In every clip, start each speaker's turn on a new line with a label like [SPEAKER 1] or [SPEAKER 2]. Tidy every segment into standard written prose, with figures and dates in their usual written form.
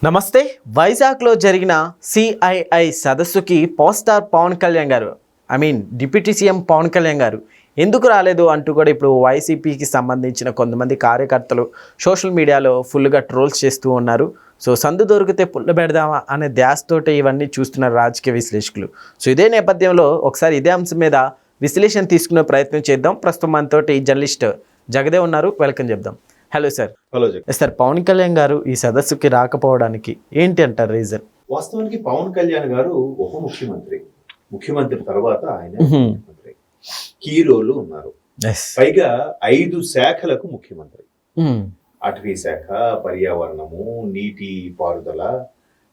[SPEAKER 1] నమస్తే. వైజాగ్లో జరిగిన సిఐఐ సదస్సుకి పవర్ స్టార్ పవన్ కళ్యాణ్ గారు డిప్యూటీ సీఎం పవన్ కళ్యాణ్ గారు ఎందుకు రాలేదు అంటూ కూడా ఇప్పుడు వైసీపీకి సంబంధించిన కొంతమంది కార్యకర్తలు సోషల్ మీడియాలో ఫుల్గా ట్రోల్స్ చేస్తూ ఉన్నారు. సో సందు దొరికితే పుల్ల పెడదామా అనే ధ్యాసతోటి ఇవన్నీ చూస్తున్నారు రాజకీయ విశ్లేషకులు. సో ఇదే నేపథ్యంలో ఒకసారి ఇదే అంశం మీద విశ్లేషణ తీసుకునే ప్రయత్నం చేద్దాం. ప్రస్తుతం మనతోటి జర్నలిస్ట్ జగదే ఉన్నారు, వెల్కమ్ చెప్దాం. Hello sir.
[SPEAKER 2] Hello
[SPEAKER 1] sir, Pawan Kalyan గారు ఈ సదస్సుకి రాకపోవడానికి ఏంటి అంటారు రీజన్?
[SPEAKER 2] వాస్తవానికి పవన్ కళ్యాణ్ గారు ఉప ముఖ్యమంత్రి తర్వాత ఆయన ముఖ్యమంత్రి కీ రోల్ ఉన్నారు. పైగా 5 శాఖలకు ముఖ్యమంత్రి. అటవీ శాఖ, పర్యావరణము, నీటి పారుదల,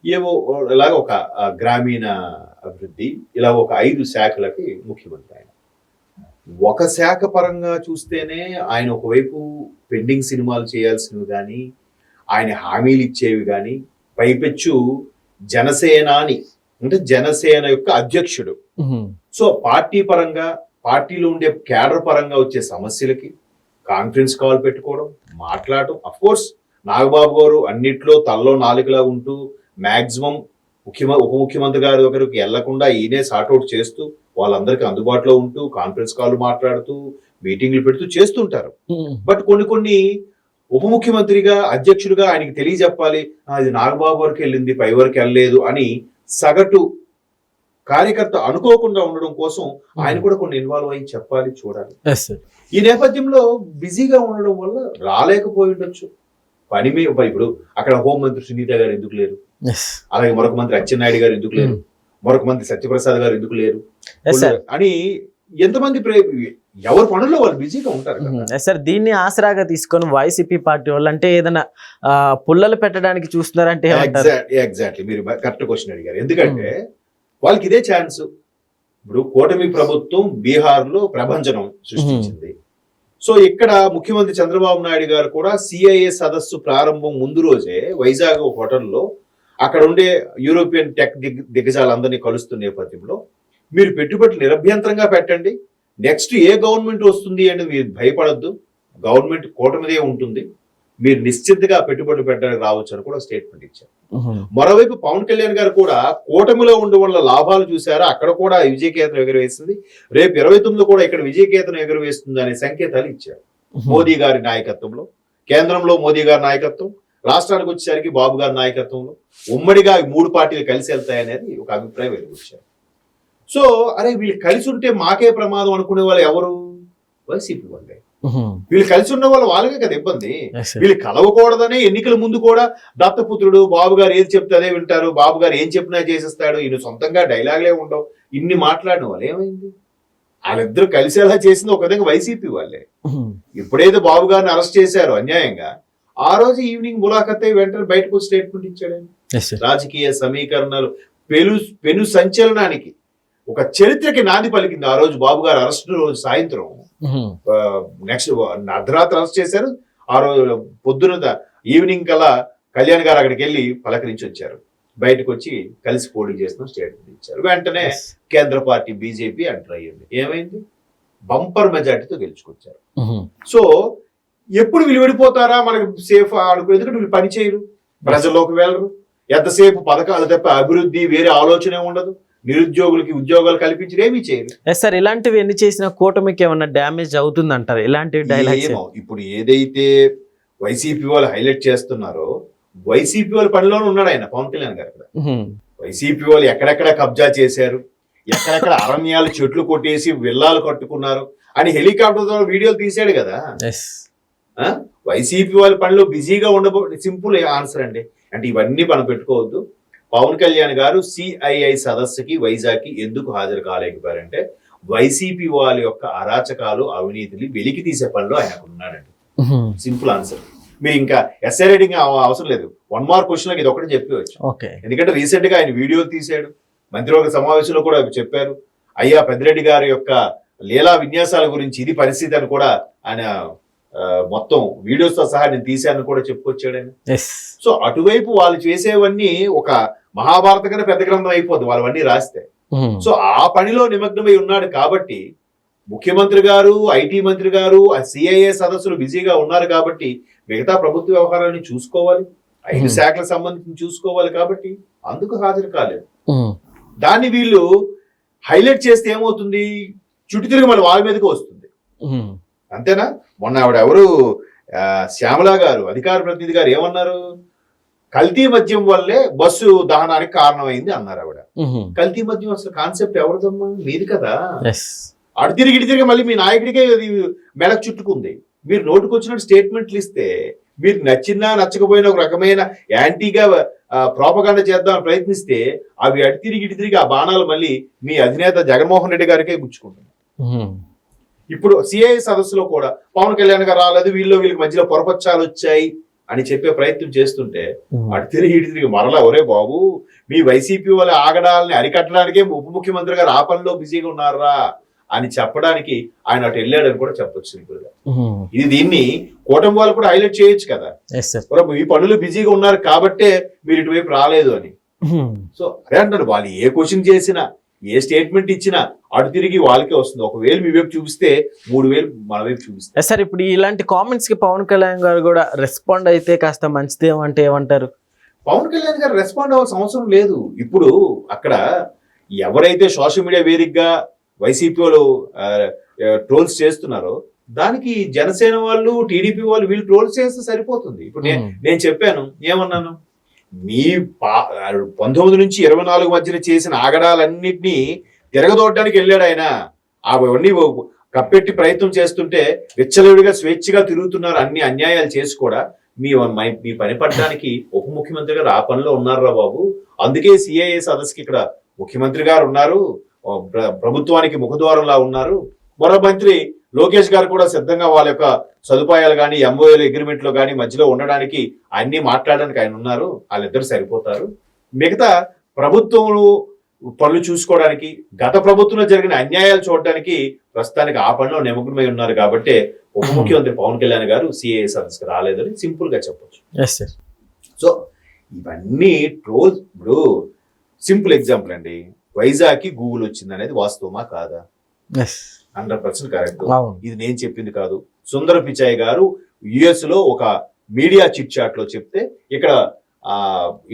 [SPEAKER 2] ఏవో ఇలాగ ఒక గ్రామీణ అభివృద్ధి, ఇలా ఒక 5 శాఖలకి ముఖ్యమంత్రి ఆయన. ఒక శాఖ పరంగా చూస్తేనే ఆయన ఒకవైపు పెండింగ్ సినిమాలు చేయాల్సినవి కానీ, ఆయన హామీలు ఇచ్చేవి కానీ, పైపెచ్చు జనసేనాని అంటే జనసేన యొక్క అధ్యక్షుడు. సో పార్టీ పరంగా, పార్టీలో ఉండే కేడర్ పరంగా వచ్చే సమస్యలకి కాన్ఫరెన్స్ కాల్ పెట్టుకోవడం, మాట్లాడటం. అఫ్ కోర్స్ నాగబాబు గారు అన్నిట్లో తలలో నాలుగులా ఉంటూ మాక్సిమం ఉప ముఖ్యమంత్రి గారి దగ్గరికి వెళ్లకుండా ఈయనే సార్ట్అవుట్ చేస్తూ వాళ్ళందరికీ అందుబాటులో ఉంటూ కాన్ఫరెన్స్ కాల్ మాట్లాడుతూ మీటింగ్లు పెడుతూ చేస్తుంటారు. బట్ కొన్ని ఉప ముఖ్యమంత్రిగా, అధ్యక్షుడిగా ఆయనకి తెలియజెప్పాలి, ఇది నాగబాబు వరకు వెళ్ళింది, పై వరకు వెళ్ళలేదు అని సగటు కార్యకర్త అనుకోకుండా ఉండడం కోసం ఆయన కూడా కొన్ని ఇన్వాల్వ్ అయ్యి చెప్పాలి, చూడాలి. ఈ నేపథ్యంలో బిజీగా ఉండడం వల్ల రాలేకపోయి ఉండొచ్చు. పని మీద ఇప్పుడు అక్కడ హోంమంత్రి సునీత గారు ఎందుకు లేరు, అలాగే మరొక మంత్రి అచ్చెన్నాయుడు గారు ఎందుకు లేరు, మరొక మంత్రి సత్యప్రసాద్ గారు ఎందుకు లేరు అని ఎంతమంది ఎవరి పనుల్లో వాళ్ళు బిజీగా ఉంటారు
[SPEAKER 1] సార్. దీన్ని ఆసరాగా తీసుకొని వైసీపీ పార్టీ వాళ్ళు అంటే ఏదైనా పుల్లలు పెట్టడానికి చూస్తున్నారంటే
[SPEAKER 2] ఎగ్జాక్ట్లీ మీరు కరెక్ట్ క్వశ్చన్ అడిగారు. ఎందుకంటే వాళ్ళకి ఇదే ఛాన్స్. ఇప్పుడు కూటమి ప్రభుత్వం బీహార్ లో ప్రభంజనం సృష్టించింది. సో ఇక్కడ ముఖ్యమంత్రి చంద్రబాబు నాయుడు గారు కూడా సిఐఏ సదస్సు ప్రారంభం ముందు రోజే వైజాగ్ హోటల్లో అక్కడ ఉండే యూరోపియన్ టెక్ దిగ్గజాలందరినీ కలుస్తున్న నేపథ్యంలో మీరు పెట్టుబడులు నిరభ్యంతరంగా పెట్టండి, నెక్స్ట్ ఏ గవర్నమెంట్ వస్తుంది అనేది మీరు భయపడద్దు, గవర్నమెంట్ కూటమిదే ఉంటుంది, మీరు నిశ్చితంగా పెట్టుబడులు పెట్టడానికి రావచ్చు అని కూడా స్టేట్మెంట్ ఇచ్చారు. మరోవైపు పవన్ కళ్యాణ్ గారు కూడా కూటమిలో ఉండే వల్ల లాభాలు చూసారా, అక్కడ కూడా విజయకేతనం ఎగురవేస్తుంది, రేపు 29 కూడా ఇక్కడ విజయకేతనం ఎగురవేస్తుంది అనే సంకేతాలు ఇచ్చారు. మోదీ గారి నాయకత్వంలో, కేంద్రంలో మోదీ గారి నాయకత్వం, రాష్ట్రానికి వచ్చేసరికి బాబు గారి నాయకత్వంలో ఉమ్మడిగా 3 పార్టీలు కలిసి వెళ్తాయనేది ఒక అభిప్రాయం వెలువచ్చారు. సో అరే వీళ్ళు కలిసి ఉంటే మాకే ప్రమాదం అనుకునే వాళ్ళు ఎవరు? వైసీపీ వాళ్ళే. వీళ్ళు కలిసి ఉన్న వాళ్ళకే కదా ఇబ్బంది. వీళ్ళు కలవకూడదని ఎన్నికల ముందు కూడా దత్తపుత్రుడు బాబు గారు ఏది చెప్తే అదే వింటారు, బాబు గారు ఏం చెప్పినా చేసేస్తాడు, ఈయన సొంతంగా డైలాగ్లే ఉండవు, ఇన్ని మాట్లాడిన వాళ్ళు ఏమైంది? వాళ్ళిద్దరు కలిసేలా చేసింది ఒక విధంగా వైసీపీ వాళ్ళే. ఎప్పుడైతే బాబు గారిని అరెస్ట్ చేశారో అన్యాయంగా, ఆ రోజు ఈవినింగ్ ములాఖత్ వెంటనే బయటకు స్టేట్మెంట్ ఇచ్చాడు. రాజకీయ సమీకరణలు పెను సంచలనానికి ఒక చరిత్రకి నాంది పలికింది. ఆ రోజు బాబు గారు అరెస్ట్ రోజు సాయంత్రం, నెక్స్ట్ అర్ధరాత్రి అరెస్ట్ చేశారు. ఆ రోజు పొద్దున ఈవినింగ్ కల్లా కళ్యాణ్ గారు అక్కడికి వెళ్ళి పలకరించి వచ్చారు. బయటకు వచ్చి కలిసి పోటీ చేసిన స్టేట్మెంట్ ఇచ్చారు. వెంటనే కేంద్ర పార్టీ బీజేపీ ఎంటర్ అయ్యింది. ఏమైంది? బంపర్ మెజార్టీతో గెలుచుకొచ్చారు. సో ఎప్పుడు వీళ్ళు విడిపోతారా మనకు సేఫ్ అనుకో, ఎందుకంటే వీళ్ళు పని చేయరు, ప్రజల్లోకి వెళ్ళరు, ఎంతసేపు పథకాలు తప్ప అభివృద్ధి వేరే ఆలోచనే ఉండదు, నిరుద్యోగులకి ఉద్యోగాలు కల్పించి ఏమీ చేయరు.
[SPEAKER 1] సార్, ఇలాంటివి ఎన్ని చేసినా కూటమికి ఏమన్నా డ్యామేజ్ అవుతుంది అంటారు ఇలాంటి డైలాగ్స్?
[SPEAKER 2] ఇప్పుడు ఏదైతే వైసీపీ వాళ్ళు హైలైట్ చేస్తున్నారో, వైసీపీ వాళ్ళ పనిలోనే ఉన్నాడు ఆయన పవన్ కళ్యాణ్ గారు. వైసీపీ వాళ్ళు ఎక్కడెక్కడ కబ్జా చేశారు, ఎక్కడెక్కడ అరణ్యాలు చెట్లు కొట్టేసి విల్లాలు కట్టుకున్నారు అని హెలికాప్టర్ ద్వారా వీడియోలు తీసాడు కదా. వైసీపీ వాళ్ళ పనిలో బిజీగా సింపుల్ ఆన్సర్ అండి. అంటే ఇవన్నీ మనం పెట్టుకోవద్దు. పవన్ కళ్యాణ్ గారు సిఐఐ సదస్సుకి వైజాగ్కి ఎందుకు హాజరు కాలేకపోయారంటే వైసీపీ వాళ్ళ యొక్క అరాచకాలు, అవినీతిని వెలికి తీసే పనిలో ఆయన ఉన్నాడండి. Simple answer. మీరు ఇంకా ఎస్ఐ రైటింగ్ అవసరం లేదు. 1 మార్క్ క్వశ్చన్ ఇది ఒకటి చెప్పవచ్చు. ఎందుకంటే రీసెంట్ గా ఆయన వీడియో తీసాడు, మంత్రివర్గ సమావేశంలో కూడా చెప్పారు. అయ్యా పెద్దిరెడ్డి గారి యొక్క లీలా విన్యాసాల గురించి ఇది పరిస్థితి అని కూడా ఆయన మొత్తం వీడియోస్ తో సహా నేను తీశాను కూడా చెప్పుకొచ్చాడు ఆయన. సో అటువైపు వాళ్ళు చేసేవన్నీ ఒక మహాభారత కన్నా పెద్ద గ్రంథం అయిపోద్ది వాళ్ళవన్నీ రాస్తే. సో ఆ పనిలో నిమగ్నమై ఉన్నాడు కాబట్టి ముఖ్యమంత్రి గారు, ఐటీ మంత్రి గారు, సిఐఏ సదస్సులు బిజీగా ఉన్నారు కాబట్టి మిగతా ప్రభుత్వ వ్యవహారాన్ని చూసుకోవాలి. 5 శాఖలకు సంబంధించి చూసుకోవాలి కాబట్టి అందుకు హాజరు కాలేదు. దాన్ని వీళ్ళు హైలైట్ చేస్తే ఏమవుతుంది, చుట్టు తిరిగి మళ్ళీ వాళ్ళ మీదకి వస్తుంది. అంతేనా? మొన్న ఆవిడ ఎవరు శ్యామల గారు అధికార ప్రతినిధి గారు ఏమన్నారు, కల్తీ మద్యం వల్లే బస్సు దహనానికి కారణమైంది అన్నారు ఆవిడ. కల్తీ మద్యం అసలు కాన్సెప్ట్ ఎవరిదమ్మా, మీది కదా. అటు తిరిగి ఇటు తిరిగి మళ్ళీ మీ నాయకుడికే అది మెడకు చుట్టుకుంది. మీరు నోటుకొచ్చినట్టు స్టేట్మెంట్లు ఇస్తే, మీరు నచ్చినా నచ్చకపోయినా ఒక రకమైన యాంటీగా ప్రోపగాండా చేద్దామని ప్రయత్నిస్తే, అవి అటు తిరిగి ఇటు తిరిగి ఆ బాణాలు మళ్ళీ మీ అధినేత జగన్మోహన్ రెడ్డి గారికే గుచ్చుకుంటుంది. ఇప్పుడు సిఐ సదస్సులో కూడా పవన్ కళ్యాణ్ గారు రాలేదు, వీళ్ళకి మధ్యలో పొరపచ్చాలు వచ్చాయి అని చెప్పే ప్రయత్నం చేస్తుంటే, అటు తిరిగి ఇటు తిరిగి మరలా ఒరే బాబు, మీ వైసీపీ వాళ్ళ ఆగడాలని అరికట్టడానికే ఉప ముఖ్యమంత్రి గారు ఆ పనిలో బిజీగా ఉన్నారా అని చెప్పడానికి ఆయన అటు వెళ్ళాడని కూడా చెప్పొచ్చు సింపుల్ గా. దీన్ని కూటమి వాళ్ళు కూడా హైలైట్ చేయొచ్చు కదా, ఈ పనులు బిజీగా ఉన్నారు కాబట్టే మీరు ఇటువైపు రాలేదు అని. సో అదే అంటారు, వాళ్ళు ఏ క్వశ్చన్ చేసినా ఏ స్టేట్మెంట్ ఇచ్చినా అటు తిరిగి వాళ్ళకే వస్తుంది. ఒకవేళ మీ వైపు చూపిస్తే 3000 మన వైపు చూపిస్తే.
[SPEAKER 1] సార్ ఇప్పుడు ఇలాంటి కామెంట్స్ కి పవన్ కళ్యాణ్ గారు కూడా రెస్పాండ్ అయితే కాస్త మంచిదేమంటే ఏమంటారు?
[SPEAKER 2] పవన్ కళ్యాణ్ గారు రెస్పాండ్ అవ్వాల్సిన అవసరం లేదు. ఇప్పుడు అక్కడ ఎవరైతే సోషల్ మీడియా వేదికగా వైసీపీ వాళ్ళు ట్రోల్స్ చేస్తున్నారో దానికి జనసేన వాళ్ళు, టీడీపీ వాళ్ళు వీళ్ళు ట్రోల్స్ చేస్తే సరిపోతుంది. ఇప్పుడు నేను చెప్పాను, ఏమన్నాను, మీ 19 నుంచి 24 మధ్యన చేసిన ఆగడాలన్నింటినీ తిరగదోడ్డానికి వెళ్ళాడు ఆయన. అవన్నీ కప్పెట్టి ప్రయత్నం చేస్తుంటే విచ్చలవిడిగా స్వేచ్ఛగా తిరుగుతున్నారు, అన్ని అన్యాయాలు చేసి కూడా. మీ పని పడడానికి ఉప ముఖ్యమంత్రి గారు ఆ పనిలో ఉన్నారా బాబు. అందుకే సిఐఏ సదస్సుకి ఇక్కడ ముఖ్యమంత్రి గారు ఉన్నారు, ప్రభుత్వానికి ముఖద్వారంలా ఉన్నారు. మరో మంత్రి లోకేష్ గారు కూడా సిద్ధంగా వాళ్ళ యొక్క సదుపాయాలు కానీ ఎంఓఏల అగ్రిమెంట్ లో కానీ మధ్యలో ఉండడానికి అన్ని మాట్లాడడానికి ఆయన ఉన్నారు. వాళ్ళిద్దరు సరిపోతారు. మిగతా ప్రభుత్వం పనులు చూసుకోవడానికి, గత ప్రభుత్వంలో జరిగిన అన్యాయాలు చూడడానికి ప్రస్తుతానికి ఆ పనిలో నిమగ్నమై ఉన్నారు. కాబట్టి ఉప ముఖ్యమంత్రి పవన్ కళ్యాణ్ గారు సిఐఏ సదస్సుకు రాలేదని సింపుల్ గా చెప్పొచ్చు. సో ఇవన్నీ ట్రోల్స్. ఇప్పుడు సింపుల్ ఎగ్జాంపుల్ అండి, వైజాగ్ కి గూగుల్ వచ్చింది అనేది వాస్తవమా కాదా? 100% కరెక్ట్. ఇది నేను చెప్పింది కాదు. సుందర పిచాయ్ గారు యుఎస్ లో ఒక మీడియా చిట్ చాట్ లో చెప్తే, ఇక్కడ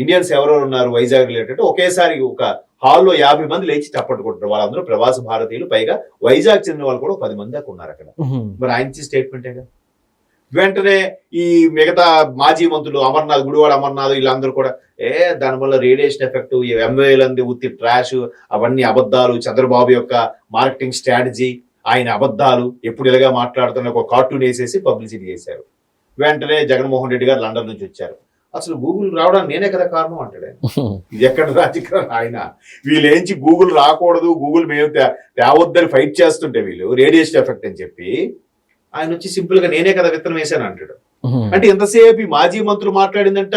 [SPEAKER 2] ఇండియన్స్ ఎవరెవరు ఉన్నారు వైజాగ్ రిలేటెడ్, ఒకేసారి ఒక హాల్లో 50 మంది లేచి చప్పట్లు కొట్టారు. వాళ్ళందరూ ప్రవాస భారతీయులు, పైగా వైజాగ్ చెందిన వాళ్ళు కూడా 10 మంది దాకా ఉన్నారు అక్కడ. మరి ఆయన స్టేట్మెంటేగా. వెంటనే ఈ మిగతా మాజీ మంత్రులు అమర్నాథ్, గుడివాడ అమర్నాథ్, వీళ్ళందరూ కూడా దానివల్ల రేడియేషన్ ఎఫెక్ట్, ఎంవేలంది ఉత్తి ట్రాష్, అవన్నీ అబద్ధాలు, చంద్రబాబు యొక్క మార్కెటింగ్ స్ట్రాటజీ, ఆయన అబద్ధాలు, ఎప్పుడు ఇలాగా మాట్లాడుతున్న ఒక కార్టూన్ వేసేసి పబ్లిసిటీ చేశారు. వెంటనే జగన్మోహన్ రెడ్డి గారు లండన్ నుంచి వచ్చారు. అసలు గూగుల్ రావడానికి నేనే కదా కారణం అంటాడు. ఇది ఎక్కడ రాజకీయం ఆయన. వీళ్ళేంచి గూగుల్ రాకూడదు, గూగుల్ మేము తేవద్దని ఫైట్ చేస్తుంటే వీళ్ళు రేడియేషన్ ఎఫెక్ట్ అని చెప్పి, ఆయన వచ్చి సింపుల్ గా నేనే కదా విత్తనం వేసాను అంటాడు. అంటే ఎంతసేపు ఈ మాజీ మంత్రులు మాట్లాడిందంట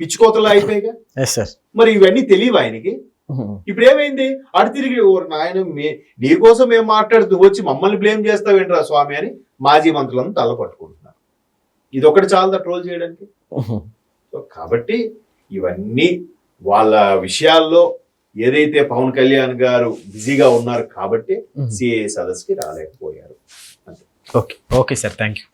[SPEAKER 2] పిచ్చుకోతలా అయిపోయాగా. మరి ఇవన్నీ తెలియవు ఆయనకి. ఇప్పుడు ఏమైంది, అటు తిరిగి నాయన నీకోసం మేము మాట్లాడుతూ వచ్చి మమ్మల్ని బ్లేమ్ చేస్తావేంట్రా స్వామి అని మాజీ మంత్రులను తల పట్టుకుంటున్నారు. ఇది ఒకటి చాలా ట్రోల్ చేయడానికి. కాబట్టి ఇవన్నీ వాళ్ళ విషయాల్లో ఏదైతే పవన్ కళ్యాణ్ గారు బిజీగా ఉన్నారు కాబట్టి సిఐఏ సదస్సుకి రాలేకపోయారు.
[SPEAKER 1] Okay sir, thank you.